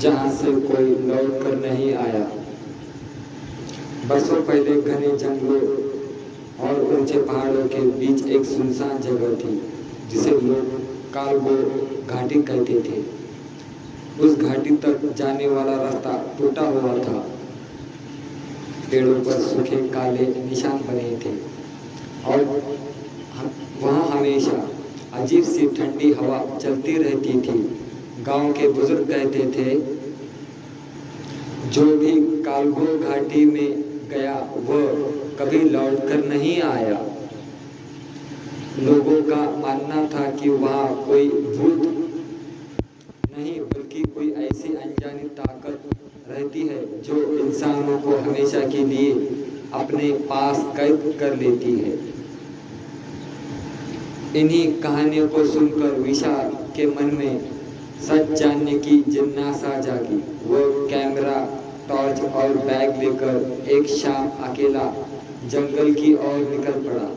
जहां से कोई लौट कर नहीं आया। बरसों पहले घने जंगलों और ऊंचे पहाड़ों के बीच एक सुनसान जगह थी जिसे लोग कालगो घाटी कहते थे। उस घाटी तक जाने वाला रास्ता टूटा हुआ था। पेड़ों पर सूखे काले निशान बने थे और वहाँ हमेशा अजीब सी ठंडी हवा चलती रहती थी। गांव के बुजुर्ग कहते थे, जो भी कालगो घाटी में गया वह कभी लौटकर नहीं आया। लोगों का मानना था कि वहाँ कोई भूत नहीं बल्कि कोई ऐसी अनजानी ताकत रहती है जो इंसानों को हमेशा के लिए अपने पास कैद कर लेती है। इन्हीं कहानियों को सुनकर विशाल के मन में सच जानने की जिज्ञासा जागी। वह कैमरा, टॉर्च और बैग लेकर एक शाम अकेला जंगल की ओर निकल पड़ा।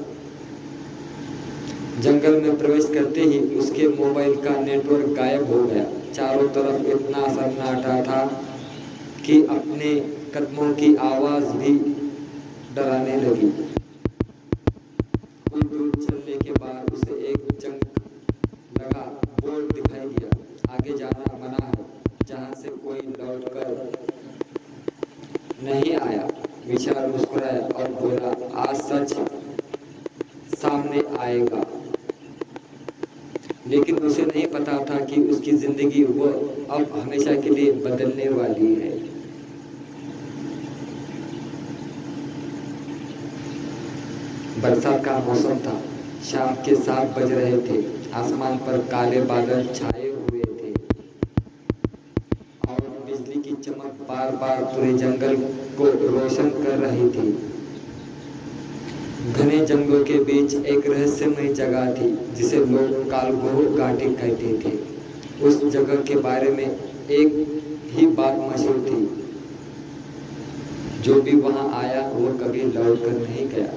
जंगल में प्रवेश करते ही उसके मोबाइल का नेटवर्क गायब हो गया। चारों तरफ इतना सन्नाटा था कि अपने कदमों की आवाज भी डराने लगी। कुछ दूर चलने के बाद उसे एक जंग लगा बोर्ड दिखाई दिया, आगे जाना मना है, जहां से कोई लौटकर नहीं आया। विशाल मुस्कुराया और बोला, आज सच सामने आएगा। लेकिन उसे नहीं पता था कि उसकी जिंदगी वो अब हमेशा के लिए बदलने वाली है। बरसात का मौसम था। शाम के 7 बज रहे थे। आसमान पर काले बादल छाए हुए थे और बिजली की चमक बार बार पूरे जंगल को रोशन कर रही थी। घने जंगलों के बीच एक रहस्यमय जगह थी जिसे लोग कालगो घाटी कहते थे। उस जगह के बारे में एक ही बात मशहूर थी, जो भी वहां आया वो कभी लौट कर नहीं गया।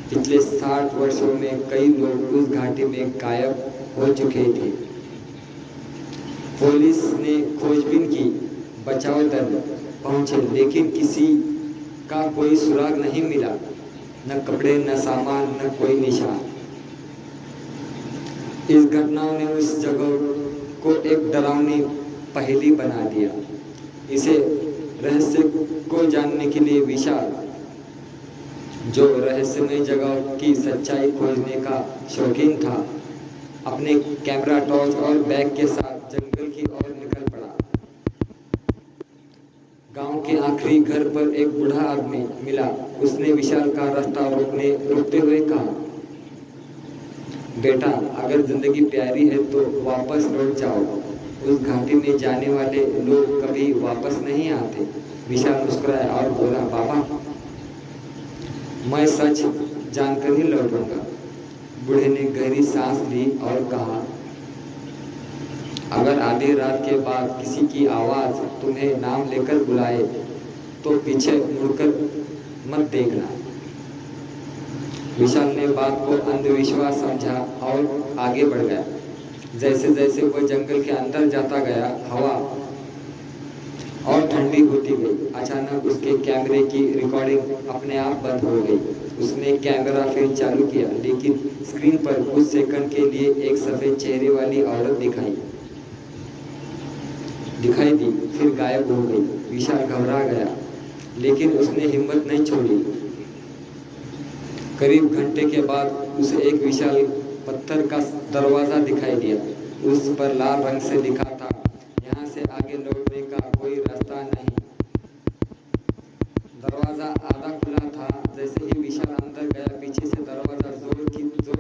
पिछले 60 वर्षों में कई लोग उस घाटी में गायब हो चुके थे। पुलिस ने खोजबीन की, बचाव दल पहुंचे, लेकिन किसी का कोई सुराग नहीं मिला। न कपड़े, न सामान, न कोई निशान। इस घटनाओं ने उस जगह को एक डरावनी पहेली बना दिया। इसे रहस्य को जानने के लिए विशाल, जो रहस्यमय जगह की सच्चाई खोजने का शौकीन था, अपने कैमरा, टॉर्च और बैग के साथ जंगल की ओर निकल पड़ा। गांव के आखिरी घर पर एक बूढ़ा आदमी मिला। उसने विशाल का रास्ता रोकते हुए कहा, बेटा, अगर जिंदगी प्यारी है तो वापस लौट जाओ। उस घाटी में जाने वाले लोग कभी वापस नहीं आते। विशाल मुस्कुराया और बोला, बाबा, मैं सच जानकर ही लौटूंगा। बूढ़े ने गहरी सांस ली और कहा, अगर आधी रात के बाद किसी की आवाज तुम्हें नाम लेकर बुलाए तो पीछे मुड़कर मत देखना। विशाल ने बात को अंधविश्वास समझा और आगे बढ़ गया। जैसे जैसे वह जंगल के अंदर जाता गया, हवा और ठंडी होती गई। अचानक उसके कैमरे की रिकॉर्डिंग अपने आप बंद हो गई। उसने कैमरा फिर चालू किया, लेकिन स्क्रीन पर कुछ सेकंड के लिए एक सफेद चेहरे वाली औरत दिखाई दी, फिर गायब हो गई। विशाल घबरा गया, लेकिन उसने हिम्मत नहीं छोड़ी। करीब घंटे के बाद उसे एक विशाल पत्थर का दरवाजा दिखाई दिया। उस पर लाल रंग से लिखा था, यहाँ से आगे लौटने का कोई रास्ता नहीं। दरवाजा आधा खुला था। जैसे ही विशाल अंदर गया, पीछे से दरवाजा जोर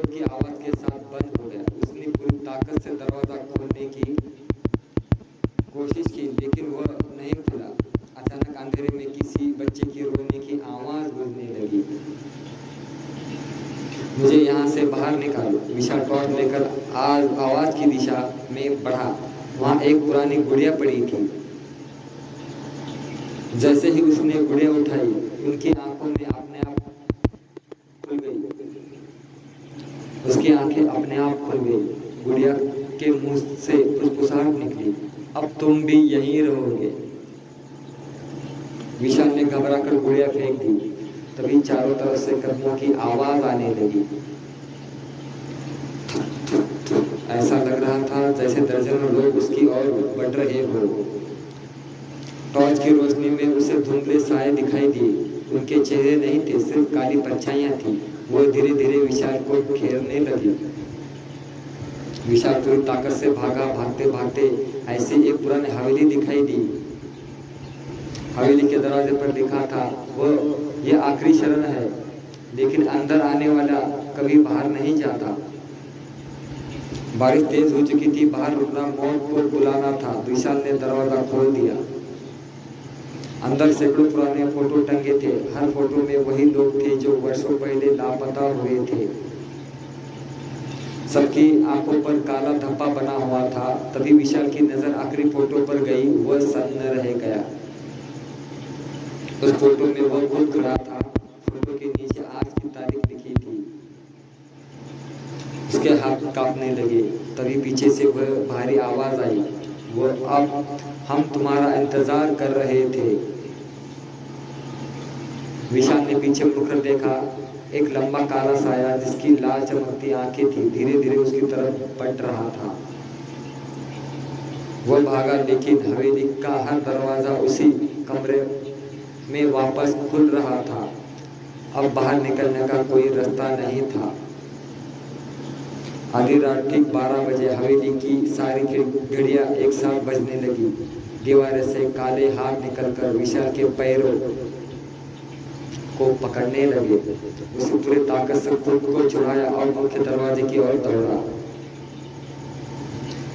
की आवाज के साथ बंद हो गया। उसने पूरी ताकत से दरवाजा खोलने की कोशिश की, लेकिन वह नहीं खुला। अचानक अंधेरे में किसी बच्चे की रोने की आवाज गूंजने लगी, मुझे यहाँ से बाहर निकालो। विशाल टॉर्च लेकर आवाज की दिशा में बढ़ा। वहाँ एक पुरानी गुड़िया पड़ी थी। जैसे ही उसने गुड़िया उठाई, उनकी आंखों में अपने आप खुल गई। उसकी आंखें अपने आप खुल गई। गुड़िया के मुंह से फुसफुसाहट निकली, अब तुम भी यहीं रहोगे। विशाल ने घबराकर गुड़िया फेंक दी। तभी चारों तरफ से कदमों की आवाज आने लगी। ऐसा लग रहा था जैसे दर्जनों लोग उसकी ओर बढ़ रहे हो। टॉर्च की रोशनी में उसे धुंधले साए दिखाई दिए। उनके चेहरे नहीं थे, सिर्फ काली परछाइयां थी। वो धीरे धीरे विशाल को घेरने लगी। विशाल पूरी ताकत से भागा। भागते भागते ऐसे एक पुरानी हवेली दिखाई दी। हवेली के दरवाजे पर लिखा था, वो ये आखिरी शरण है, लेकिन अंदर आने वाला कभी बाहर नहीं जाता। बारिश तेज हो चुकी थी, बाहर रुकना मौत को बुलाना था। विशाल ने दरवाजा खोल दिया। अंदर सैकड़ों पुराने फोटो टंगे थे। हर फोटो में वही लोग थे जो वर्षों पहले लापता हुए थे। सबकी आंखों पर काला धब्बा बना हुआ था। तभी विशाल की नजर आखिरी फोटो पर गई। वह सन्न रह गया। उस फोटो में वह खुद खड़ा था। फोटो के नीचे आज की तारीख लिखी थी। उसके हाथ कांपने लगे। तभी पीछे से वह भारी आवाज आई, वो अब हम तुम्हारा इंतजार कर रहे थे। विशाल ने पीछे मुड़कर देखा। एक लंबा काला साया जिसकी लाल चमकती आंखें थी धीरे धीरे उसकी तरफ बढ़ रहा था। वह भागा, लेकिन हवेली का हर दरवाजा उसी कमरे में वापस खुल रहा था। अब बाहर निकलने का कोई रास्ता नहीं था। आधी रात ठीक 12 बजे हवेली की सारी घड़ियां एक साथ बजने लगी। दीवार से काले हाथ निकलकर विशाल के पैरों को पकड़ने लगे। उसने पूरी ताकत से खुद को छुड़ाया और मुख्य दरवाजे की ओर दौड़ा।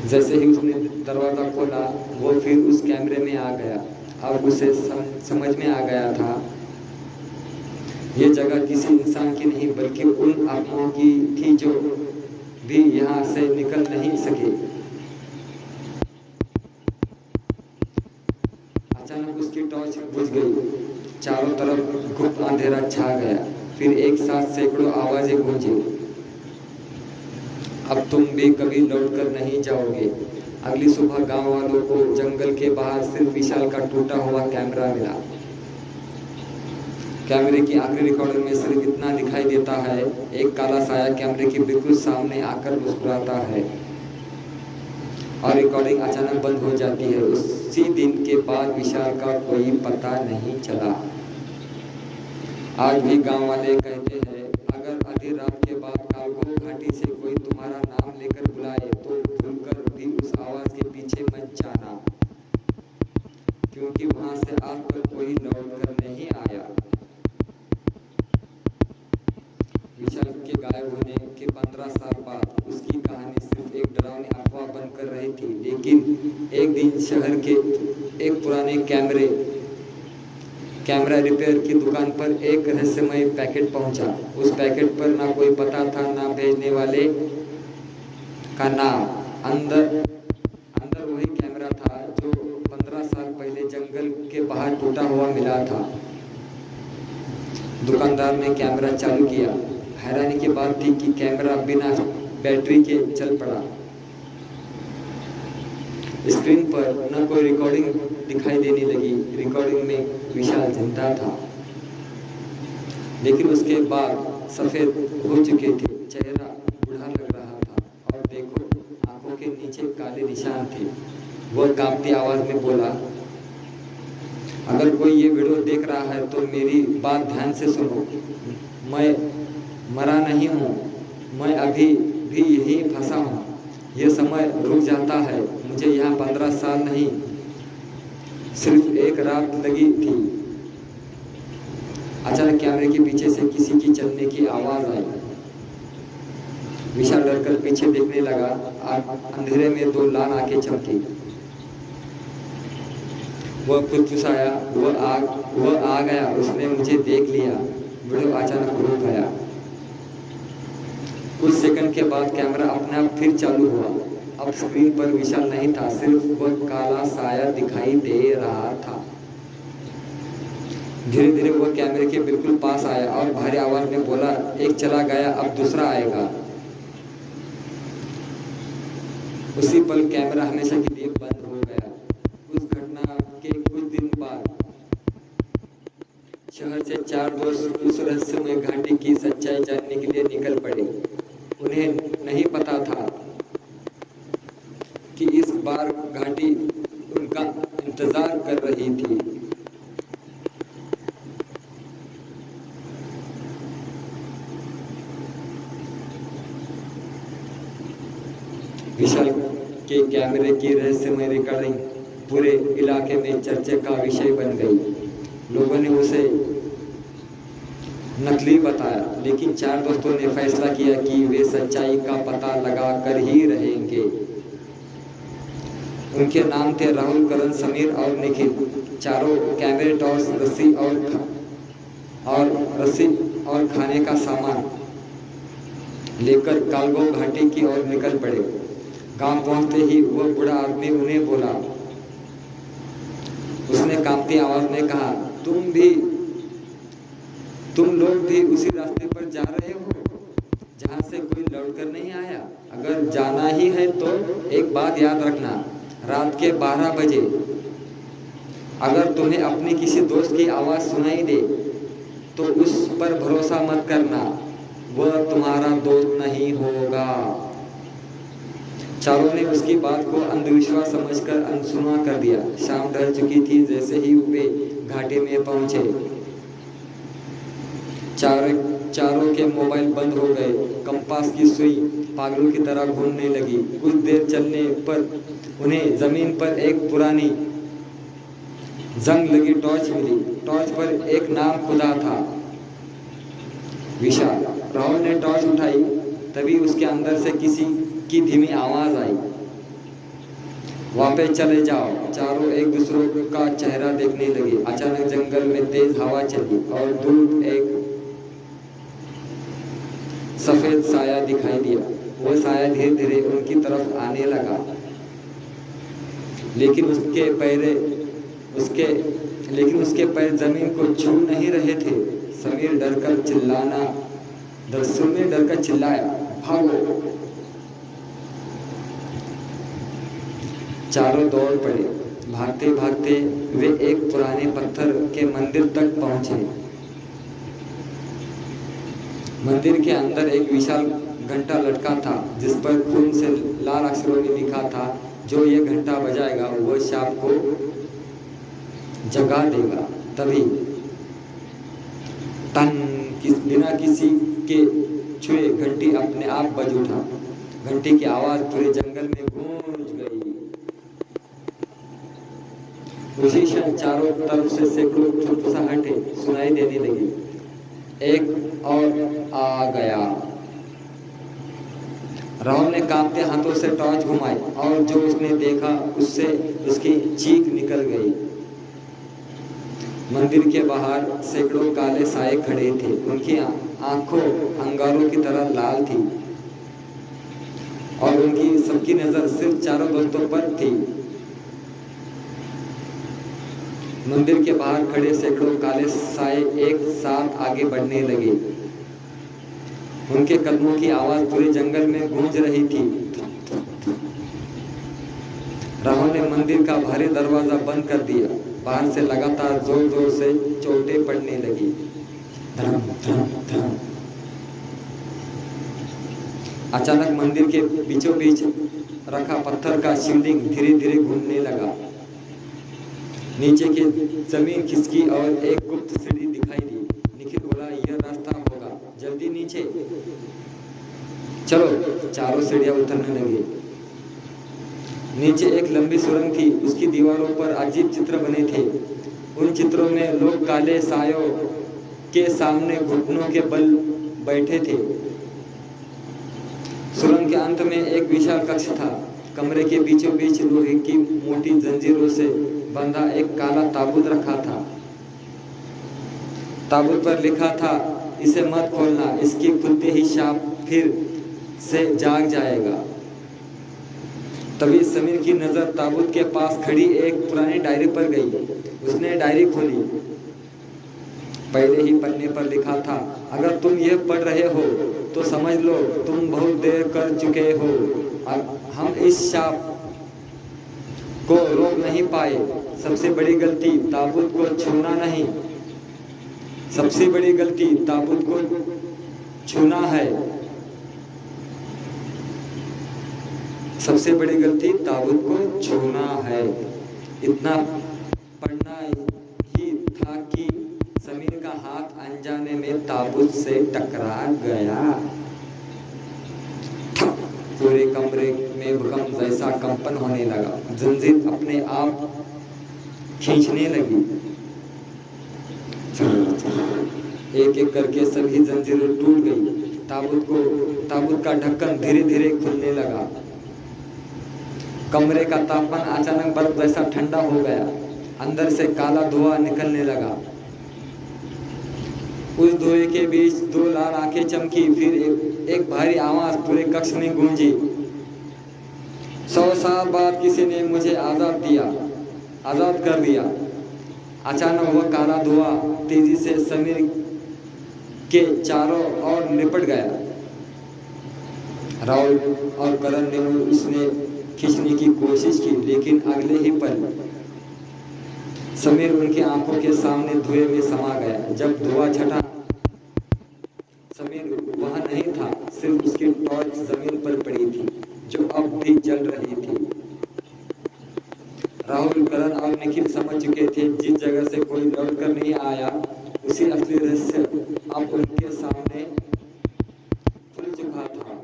जैसे ही उसने दरवाजा खोला, वो फिर उस कैमरे में आ गया। अब उसे समझ में आ गया था, ये जगह किसी इंसान की नहीं बल्कि उन आत्माओं की थी जो भी यहाँ से निकल नहीं सके। अचानक उसकी टॉर्च बुझ गई। चारों तरफ गुप्त अंधेरा छा गया। फिर एक साथ सैकड़ों आवाजें गूंजी, अब तुम भी कभी लौटकर नहीं जाओगे। अगली सुबह गांव वालों को जंगल के बाहर सिर्फ विशाल का टूटा हुआ कैमरा मिला। कैमरे की आखिरी रिकॉर्डिंग में सिर्फ इतना दिखाई देता है, एक काला साया कैमरे के बिल्कुल सामने आकर मुस्कुराता है और रिकॉर्डिंग अचानक बंद हो जाती है। उसी दिन के बाद विशाल का कोई पता नहीं चला। आज भी गांव वाले कहते हैं, अगर आधी रात के बाद कालगो घाटी से कोई तुम्हारा नाम लेकर बुलाए तो भूलकर भी उस आवाज के पीछे मत जाना, क्योंकि वहां से आज तक कोई लौटकर नहीं आया। विशाल के गायब होने के 15 साल बाद उसकी कहानी सिर्फ एक डरावनी अफवाह बनकर रही थी, लेकिन एक दिन शहर के एक पुराने कैमरा रिपेयर की दुकान पर एक रहस्यमय पैकेट पहुंचा। उस पैकेट पर ना कोई पता था, ना भेजने वाले का नाम। अंदर वही कैमरा था जो 15 साल पहले जंगल के बाहर टूटा हुआ मिला था। दुकानदार ने कैमरा चालू किया। हैरानी की बात थी कि कैमरा बिना बैटरी के चल पड़ा। स्क्रीन पर न कोई रिकॉर्डिंग दिखाई देने लगी। रिकॉर्डिंग में विशाल जिंदा था, लेकिन उसके बाल सफेद हो चुके थे, चेहरा बूढ़ा लग रहा था और देखो, आंखों के नीचे काले निशान थे। वह कांपती आवाज में बोला, अगर कोई ये वीडियो देख रहा है तो मेरी बात ध्यान से सुनो। मैं मरा नहीं हूँ, मैं अभी भी यहीं फंसा हूँ। ये समय रुक जाता है। मुझे यहाँ 15 साल नहीं, सिर्फ एक रात लगी थी। अचानक कैमरे के पीछे से किसी की चलने की आवाज आई। विशाल डरकर पीछे देखने लगा। अंधेरे में 2 लाल आंखें चमकी। वह फुसफुसाया, वह आ गया, उसने मुझे देख लिया। वीडियो अचानक रुक गया। कुछ सेकंड के बाद कैमरा अपने आप फिर चालू हुआ। अब स्क्रीन पर विशाल नहीं था, सिर्फ वह काला साया दिखाई दे रहा था। धीरे धीरे वह कैमरे के बिल्कुल पास आया और भारी आवाज में बोला, एक चला गया, अब दूसरा आएगा। उसी पल कैमरा हमेशा के लिए बंद हो गया। उस घटना के कुछ दिन बाद शहर से 4 दोस्त उस रहस्यमय घाटी की सच्चाई जानने के लिए निकल पड़े। उन्हें नहीं पता था कि इस बार घाटी उनका इंतजार कर रही थी। विशाल के कैमरे की रहस्यमय रिकॉर्डिंग पूरे इलाके में चर्चा का विषय बन गई। लोगों ने उसे नकली बताया, लेकिन 4 दोस्तों ने फैसला किया कि वे सच्चाई का पता लगा कर ही रहेंगे। उनके नाम थे राहुल, करण, समीर और निखिल। चारों कैमरे, टॉर्च, रस्सी और खाने का सामान लेकर कालगो घाटी की ओर निकल पड़े। गांव पहुंचते ही वह बूढ़ा आदमी उन्हें बोला। उसने कांपती आवाज में कहा, तुम लोग भी उसी रास्ते पर जा रहे हो जहां से कोई लौटकर नहीं आया? अगर जाना ही है तो एक बात याद रखना, रात के 12 बजे अगर तुम्हें अपने किसी दोस्त की आवाज सुनाई दे तो उस पर भरोसा मत करना, वह तुम्हारा दोस्त नहीं होगा। चारों ने उसकी बात को अंधविश्वास समझकर अनसुना कर दिया। शाम ढल चुकी थी। जैसे ही वे घाटी में पहुंचे, चारों के मोबाइल बंद हो गए। कंपास की सुई पागलों की तरह घूमने लगी। कुछ देर चलने पर उन्हें जमीन पर एक पुरानी जंग लगी टॉर्च मिली। टॉर्च पर एक नाम खुदा था, विशाल। राहुल ने टॉर्च उठाई, तभी उसके अंदर से किसी की धीमी आवाज आई, वापस चले जाओ। चारों एक दूसरे का चेहरा देखने लगे। अचानक जंगल में तेज हवा चली और दूर एक सफेद साया दिखाई दिया। वह साया धीरे धीरे उनकी तरफ आने लगा, लेकिन उसके पैर जमीन को छू नहीं रहे थे। समीर डरकर चिल्लाया, भागो। चारों दौड़ पड़े। भागते भागते वे एक पुराने पत्थर के मंदिर तक पहुंचे। मंदिर के अंदर एक विशाल घंटा लटका था, जिस पर खून से लाल अक्षरों में लिखा था, जो ये घंटा बजाएगा वह सांप को जगा देगा। तभी बिना किसी के छुए घंटी अपने आप बज उठा। घंटी की आवाज पूरे जंगल में गूंज गई। उसी क्षण चारों तरफ से सैकड़ों फुसफुसाहटें सुनाई देने लगी। एक और आ गया। राहुल ने कांपते हाथों से टॉर्च घुमाई और जो उसने देखा उससे उसकी चीख निकल गई। मंदिर के बाहर सैकड़ों काले साए खड़े थे। उनकी आंखों अंगारों की तरह लाल थी और उनकी सबकी नजर सिर्फ चारों दोस्तों पर थी। मंदिर के बाहर खड़े सैकड़ों काले साए एक साथ आगे बढ़ने लगे। उनके कदमों की आवाज पूरे जंगल में गूंज रही थी। राहुल ने मंदिर का भारी दरवाजा बंद कर दिया। बाहर से लगातार जोर जोर से चोटें पड़ने लगी। धम धम धम। अचानक मंदिर के बीचों बीच रखा पत्थर का शिवलिंग धीरे धीरे घूमने लगा। नीचे की जमीन खिसकी और एक गुप्त सीढ़ी दिखाई दी। निखिल बोला, यह रास्ता होगा, जल्दी नीचे चलो। चारों सीढ़ियां उतरने लगे। नीचे एक लंबी सुरंग थी। उसकी दीवारों पर अजीब चित्र बने थे। उन चित्रों में लोग काले सायों के सामने घुटनों के बल बैठे थे। सुरंग के अंत में एक विशाल कक्ष था। कमरे के बीचों बीच लोहे की मोटी जंजीरों से बंधा एक काला ताबूत रखा था। ताबूत पर लिखा था, इसे मत खोलना, इसके खुलते ही सांप फिर से जाग जाएगा। तभी समीर की नजर ताबूत के पास खड़ी एक पुरानी डायरी पर गई। उसने डायरी खोली। पहले ही पन्ने पर लिखा था, अगर तुम यह पढ़ रहे हो तो समझ लो तुम बहुत देर कर चुके हो। हम इस शाप को रोक नहीं पाए। सबसे बड़ी गलती ताबूत को छूना नहीं, सबसे बड़ी गलती ताबूत को छूना है। सबसे बड़ी गलती ताबूत को छूना है। इतना पढ़ना ही था कि समीर का हाथ अनजाने में ताबूत से टकरा गया। पूरे कमरे में भूकंप जैसा कंपन होने लगा। जंजीर अपने आप खींचने लगी। एक एक करके सभी जंजीरें टूट गई। ताबूत का ढक्कन धीरे धीरे खुलने लगा। कमरे का तापमान अचानक बर्फ जैसा ठंडा हो गया। अंदर से काला धुआं निकलने लगा। उस धुएं के बीच दो लाल आंखें चमकी। फिर एक भारी आवाज पूरे कक्ष में गूंजी। 100 साल बाद किसी ने मुझे आजाद कर दिया। अचानक वह काला धुआं तेजी से समीर के चारों ओर लिपट गया। राहुल और करण ने उसने खींचने की कोशिश की, लेकिन अगले ही पल समीर उनकी आंखों के सामने धुएं में समा गया। जब धुआं छटा, समीर वहां नहीं था, सिर्फ उसकी टॉर्च जमीन पर पड़ी थी जो अब भी जल रही थी। राहुल, करण और निखिल समझ चुके थे जिस जगह से कोई लौट कर नहीं आया, उसी असली रहस्य अब उनके सामने खुल चुका था।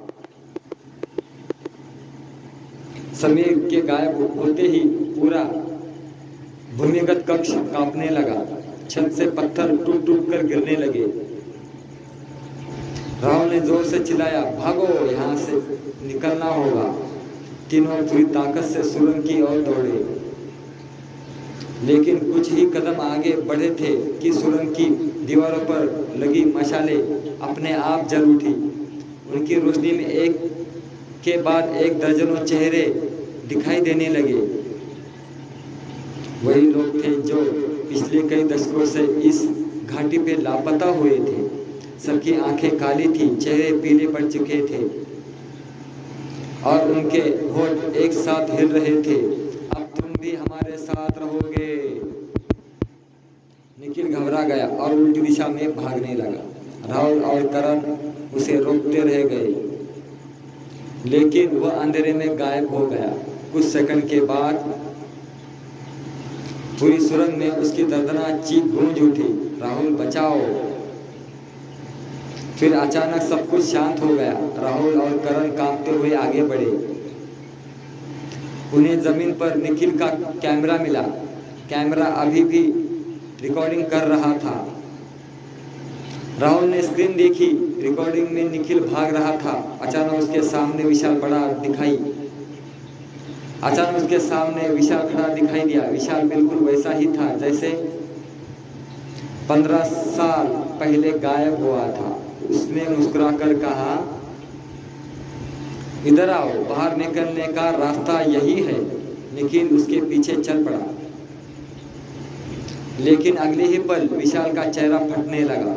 समीर के गायब होते ही पूरा भूमिगत कक्ष कांपने लगा। छत से पत्थर टूट टूट कर गिरने लगे। राहुल ने जोर से चिल्लाया, भागो, यहाँ से निकलना होगा। तीनों पूरी ताकत से सुरंग की ओर दौड़े, लेकिन कुछ ही कदम आगे बढ़े थे कि सुरंग की दीवारों पर लगी मशालें अपने आप जल उठी। उनकी रोशनी में एक के बाद एक दर्जनों चेहरे दिखाई देने लगे। वही लोग थे जो पिछले कई दशकों से इस घाटी पे लापता हुए थे। सबकी आंखें काली थी, चेहरे पीले पड़ चुके थे और उनके होठ एक साथ हिल रहे थे। अब तुम भी हमारे साथ रहोगे। निखिल घबरा गया और उल्टी दिशा में भागने लगा। राहुल और करण उसे रोकते रह गए, लेकिन वह अंधेरे में गायब हो गया। कुछ सेकंड के बाद पूरी सुरंग में उसकी दर्दनाक चीख गूंज उठी, राहुल बचाओ। फिर अचानक सब कुछ शांत हो गया। राहुल और करण कांपते हुए आगे बढ़े। उन्हें जमीन पर निखिल का कैमरा मिला। कैमरा अभी भी रिकॉर्डिंग कर रहा था। राहुल ने स्क्रीन देखी। रिकॉर्डिंग में निखिल भाग रहा था। अचानक उसके सामने विशाल खड़ा दिखाई दिया। विशाल बिल्कुल वैसा ही था जैसे 15 साल पहले गायब हुआ था। उसने मुस्कुराकर कहा, इधर आओ, बाहर निकलने का रास्ता यही है। निखिल उसके पीछे चल पड़ा, लेकिन अगले ही पल विशाल का चेहरा फटने लगा।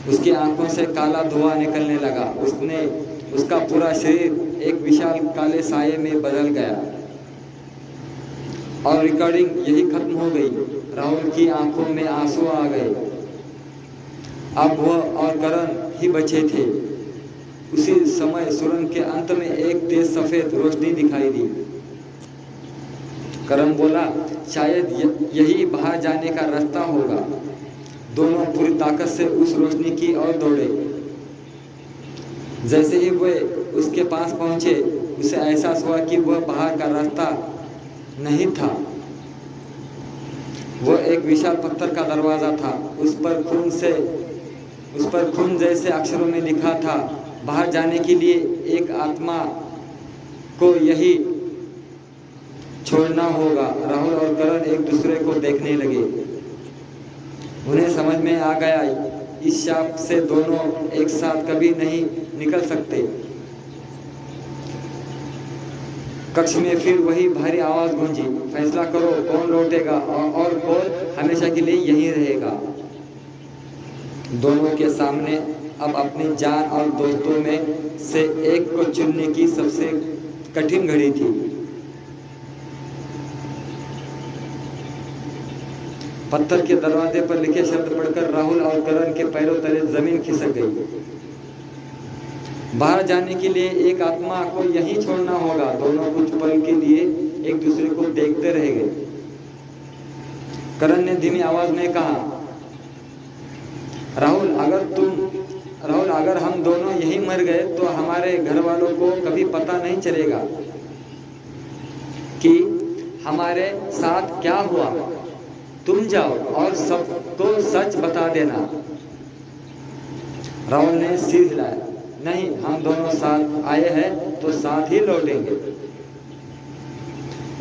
उसकी आंखों से काला धुआं निकलने लगा। उसका पूरा शरीर एक विशाल काले साये में बदल गया और रिकॉर्डिंग यही खत्म हो गई। राहुल की आंखों में आंसू आ गए। अब वह और करण ही बचे थे। उसी समय सुरंग के अंत में एक तेज सफेद रोशनी दिखाई दी। करण बोला, शायद यही बाहर जाने का रास्ता होगा। दोनों पूरी ताकत से उस रोशनी की ओर दौड़े। जैसे ही वे उसके पास पहुंचे, उसे एहसास हुआ कि वह बाहर का रास्ता नहीं था। वह एक विशाल पत्थर का दरवाजा था। उस पर खून जैसे अक्षरों में लिखा था, बाहर जाने के लिए एक आत्मा को यही छोड़ना होगा। राहुल और करण एक दूसरे को देखने लगे। उन्हें समझ में आ गया, इस शाप से दोनों एक साथ कभी नहीं निकल सकते। कक्ष में फिर वही भारी आवाज गूंजी, फैसला करो, कौन लौटेगा और कौन हमेशा के लिए यहीं रहेगा। दोनों के सामने अब अपनी जान और दोस्तों में से एक को चुनने की सबसे कठिन घड़ी थी। पत्थर के दरवाजे पर लिखे शब्द पढ़कर राहुल और करण के पैरों तले जमीन खिसक गई। बाहर जाने के लिए एक आत्मा को यहीं छोड़ना होगा। दोनों कुछ पल के लिए एक दूसरे को देखते रह गए। करण ने धीमी आवाज में कहा, राहुल अगर हम दोनों यहीं मर गए तो हमारे घर वालों को कभी पता नहीं चलेगा कि हमारे साथ क्या हुआ। तुम जाओ और सबको सच बता देना। राहुल ने सिर हिलाया। नहीं, हम दोनों साथ आए हैं तो साथ ही लौटेंगे।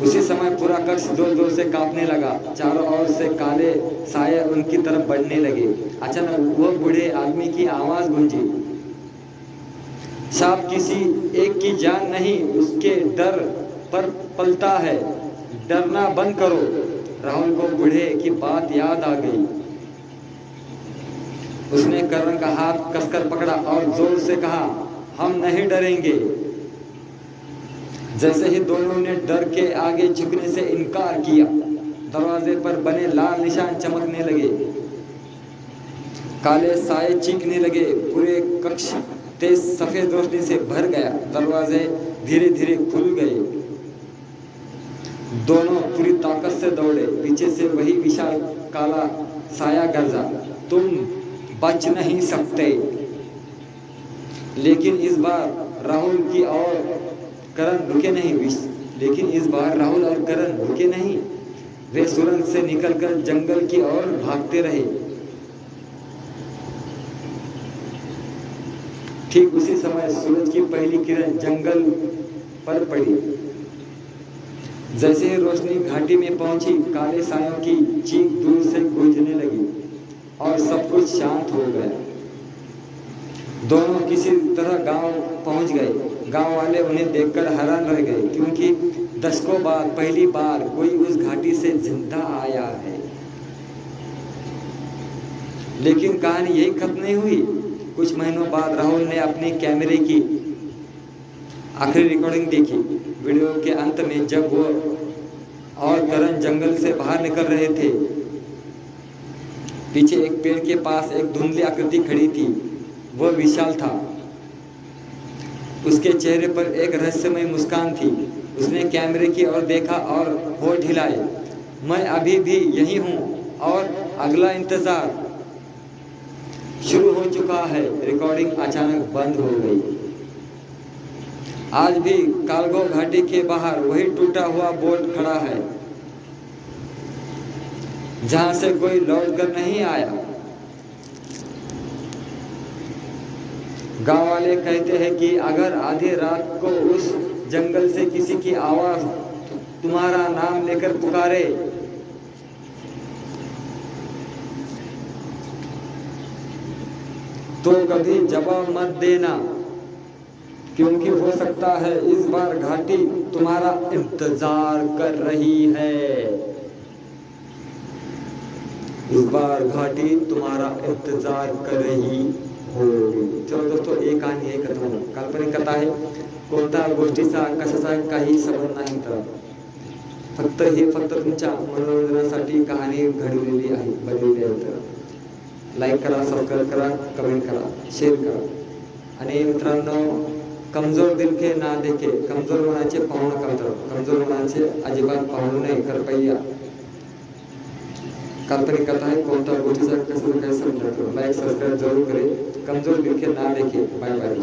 उसी समय पूरा कक्ष जोर जोर से कांपने लगा। चारों ओर से काले साये उनकी तरफ बढ़ने लगे। अचानक वह बूढ़े आदमी की आवाज गूंजी, सांप किसी एक की जान नहीं, उसके डर पर पलता है। डरना बंद करो। राहुल को बूढ़े की बात याद आ गई। उसने करण का हाथ कसकर पकड़ा और जोर से कहा, हम नहीं डरेंगे। जैसे ही दोनों ने डर के आगे झुकने से इनकार किया, दरवाजे पर बने लाल निशान चमकने लगे। काले साए चीखने लगे। पूरे कक्ष तेज सफेद रोशनी से भर गया। दरवाजे धीरे धीरे खुल गए। दोनों पूरी ताकत से दौड़े। पीछे से वही विशाल काला साया गरजा, तुम बच नहीं सकते। लेकिन इस बार राहुल और करण रुके नहीं। वे सुरंग से निकलकर जंगल की ओर भागते रहे। ठीक उसी समय सूरज की पहली किरण जंगल पर पड़ी। जैसे ही रोशनी घाटी में पहुंची, काले सायों की चीख दूर से गूंजने लगी और सब कुछ शांत हो गया। दोनों किसी तरह गांव पहुंच गए। गांव वाले उन्हें देखकर हैरान रह गए, क्योंकि दशकों बाद पहली बार कोई उस घाटी से जिंदा आया है। लेकिन कहानी यही खत्म नहीं हुई। कुछ महीनों बाद राहुल ने अपने कैमरे की आखिरी रिकॉर्डिंग देखी। वीडियो के अंत में जब वो और करण जंगल से बाहर निकल रहे थे, पीछे एक पेड़ के पास एक धुंधली आकृति खड़ी थी। वह विशाल था। उसके चेहरे पर एक रहस्यमय मुस्कान थी। उसने कैमरे की ओर देखा और होठ हिलाए, मैं अभी भी यही हूं और अगला इंतजार शुरू हो चुका है। रिकॉर्डिंग अचानक बंद हो गई। आज भी कालगो घाटी के बाहर वही टूटा हुआ बोर्ड खड़ा है, जहां से कोई लौट कर नहीं आया। गांव वाले कहते हैं कि अगर आधी रात को उस जंगल से किसी की आवाज तुम्हारा नाम लेकर पुकारे तो कभी जवाब मत देना, क्योंकि हो सकता है इस बार घाटी तुम्हारा इंतजार कर रही है। इस बार घाटी तुम्हारा इंतजार कर रही होगी। चलो दोस्तों, एक कहाणी आहे खत्म. काल्पनिक कथा आहे. कोणत्या गोष्टीचा कशाचा काही संबंध नाही. तर फक्त तुमच्या मनोरंजनासाठी कहाणी घडवलेली आहे, बनवलेली आहे. तर लाईक करा, सबस्क्राईब करा, कमेंट करा, शेअर करा. आणि मित्रांनो, कमजोर दिल के ना देखे, कमजोर मनाचे पाहू नका. कमजोर मनाचे अजिबात पाहू नये. कृपया काल्पनिक कथा है, कोणत्या गोष्टीचा कसं काय समजलं. लाईक सबस्क्राईब जरूर करें. कमजोर दिल के ना देखे. Bye bye.